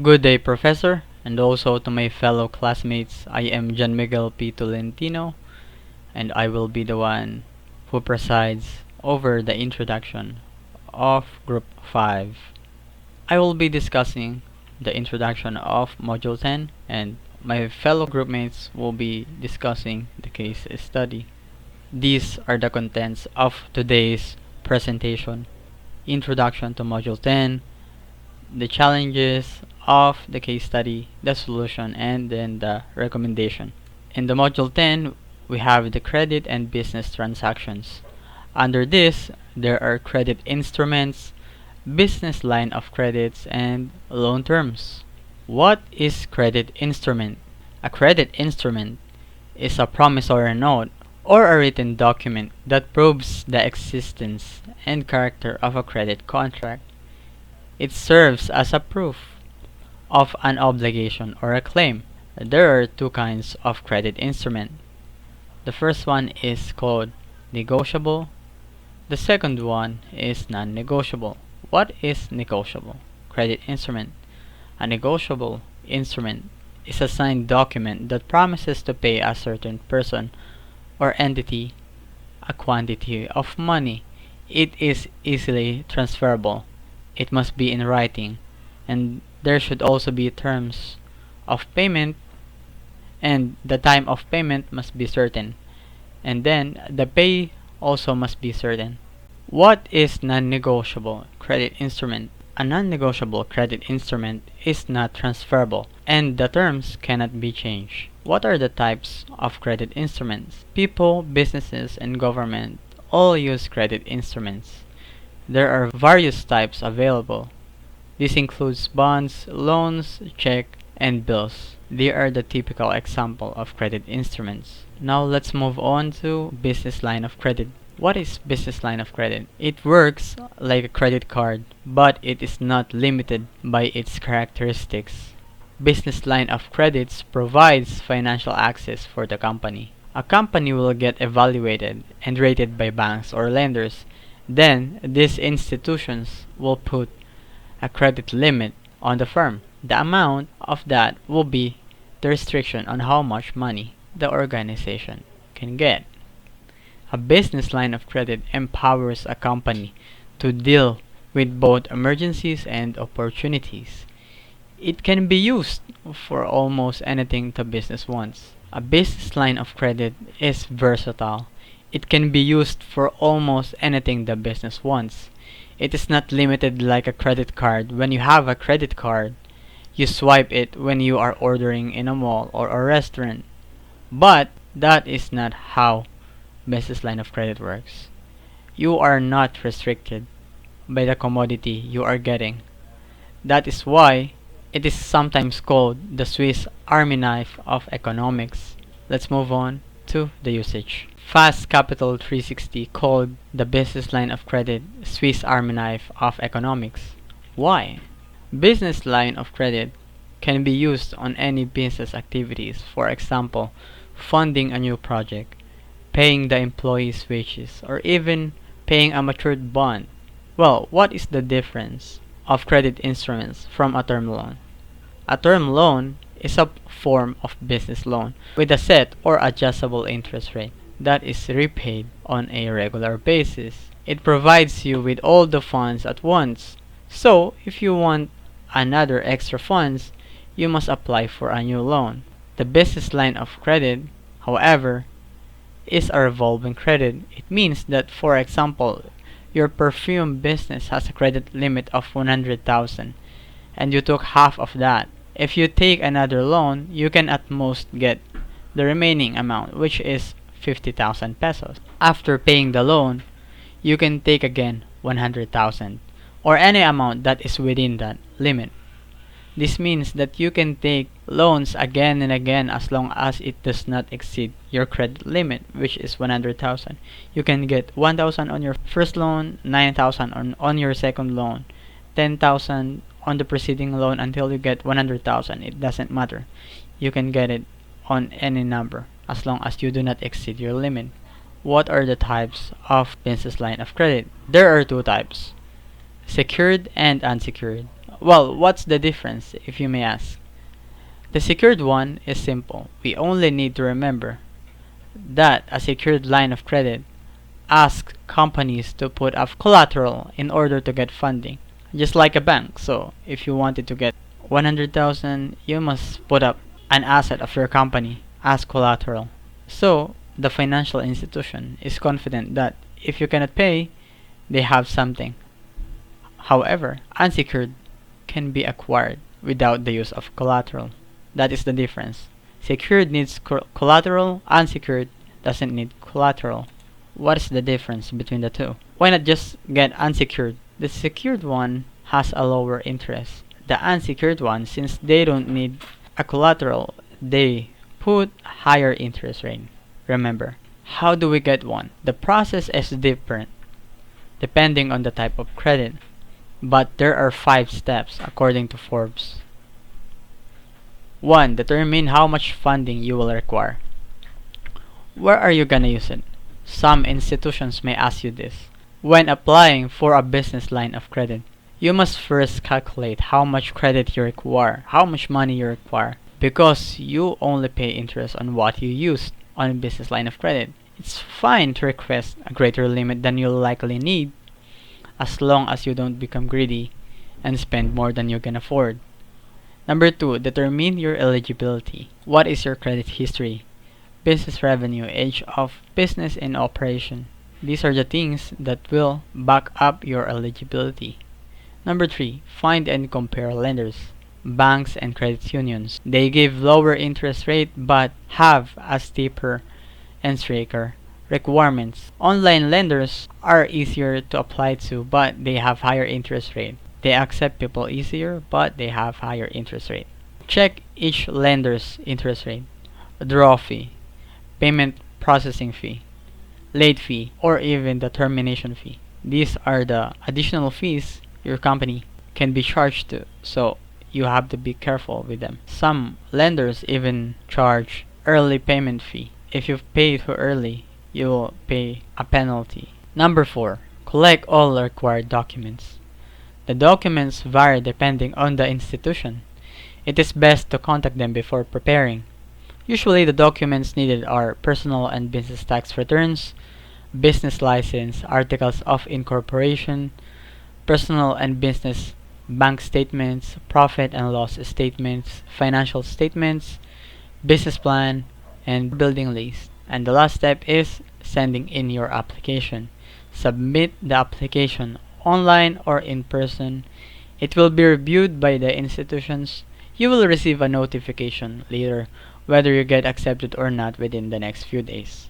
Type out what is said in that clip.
Good day, Professor, and also to my fellow classmates. I am John Miguel P. Tolentino, and I will be the one who presides over the introduction of Group 5. I will be discussing the introduction of Module 10, and my fellow groupmates will be discussing the case study. These are the contents of today's presentation. Introduction to Module 10, the challenges of the case study, the solution, and then the recommendation. In the Module 10, we have the credit and business transactions. Under this, there are credit instruments, business line of credits, and loan terms. What is credit instrument? A credit instrument is a promissory note or a written document that proves the existence and character of a credit contract. It serves as a proof of an obligation or a claim. There are two kinds of credit instrument. The first one is called negotiable. The second one is non-negotiable. What is negotiable credit instrument? A negotiable instrument is a signed document that promises to pay a certain person or entity a quantity of money. It is easily transferable. It must be in writing, and there should also be terms of payment, and the time of payment must be certain, and then the pay also must be certain. What is non-negotiable credit instrument? A non-negotiable credit instrument is not transferable, and the terms cannot be changed. What are the types of credit instruments? People, businesses, and government all use credit instruments. There are various types available. This includes bonds, loans, check, and bills. They are the typical example of credit instruments. Now let's move on to business line of credit. What is business line of credit? It works like a credit card, but it is not limited by its characteristics. Business line of credits provides financial access for the company. A company will get evaluated and rated by banks or lenders. Then, these institutions will put a credit limit on the firm. The amount of that will be the restriction on how much money the organization can get. A business line of credit empowers a company to deal with both emergencies and opportunities. It can be used for almost anything the business wants. A business line of credit is versatile. It can be used for almost anything the business wants. It is not limited like a credit card. When you have a credit card, you swipe it when you are ordering in a mall or a restaurant. But that is not how business line of credit works. You are not restricted by the commodity you are getting. That is why it is sometimes called the Swiss Army knife of economics. Let's move on to the usage. Fast Capital 360 called the business line of credit Swiss Army knife of economics. Why? Business line of credit can be used on any business activities. For example, funding a new project, paying the employees' wages, or even paying a matured bond. Well, what is the difference of credit instruments from a term loan? A term loan is a form of business loan with a set or adjustable interest rate that is repaid on a regular basis. It provides you with all the funds at once. So, if you want another extra funds, you must apply for a new loan. The business line of credit, however, is a revolving credit. It means that, for example, your perfume business has a credit limit of 100,000 and you took half of that. If you take another loan, you can at most get the remaining amount, which is 50,000 pesos. After paying the loan, you can take again 100,000 or any amount that is within that limit. This means that you can take loans again and again as long as it does not exceed your credit limit, which is 100,000. You can get 1,000 on your first loan, 9,000 on your second loan, 10,000 on the preceding loan until you get 100,000. It doesn't matter. You can get it on any number as long as you do not exceed your limit. What are the types of business line of credit? There are two types: secured and unsecured. Well, what's the difference, if you may ask? The secured one is simple. We only need to remember that a secured line of credit asks companies to put up collateral in order to get funding, just like a bank. So, if you wanted to get 100,000, you must put up an asset of your company as collateral. So, the financial institution is confident that if you cannot pay, they have something. However, unsecured can be acquired without the use of collateral. That is the difference. Secured needs collateral, unsecured doesn't need collateral. What is the difference between the two? Why not just get unsecured? The secured one has a lower interest. The unsecured one, since they don't need a collateral, they put higher interest rate. Remember, how do we get one? The process is different depending on the type of credit, but there are 5 steps according to Forbes. 1. Determine how much funding you will require. Where are you gonna use it? Some institutions may ask you this. When applying for a business line of credit, you must first calculate how much credit you require, how much money you require, because you only pay interest on what you used on a business line of credit. It's fine to request a greater limit than you'll likely need, as long as you don't become greedy and spend more than you can afford. Number 2, determine your eligibility. What is your credit history? Business revenue, age of business in operation. These are the things that will back up your eligibility. Number 3, find and compare lenders. Banks and credit unions. They give lower interest rate but have a steeper and stricter requirements. Online lenders are easier to apply to but they have higher interest rate. They accept people easier but they have higher interest rate. Check each lender's interest rate, draw fee, payment processing fee, late fee, or even the termination fee. These are the additional fees your company can be charged to, so you have to be careful with them. Some lenders even charge early payment fee. If you pay too early, you will pay a penalty. Number 4, collect all required documents. The documents vary depending on the institution. It is best to contact them before preparing. Usually the documents needed are personal and business tax returns, business license, articles of incorporation, personal and business bank statements, profit and loss statements, financial statements, business plan, and building lease. And the last step is sending in your application. Submit the application online or in person. It will be reviewed by the institutions. You will receive a notification later whether you get accepted or not within the next few days.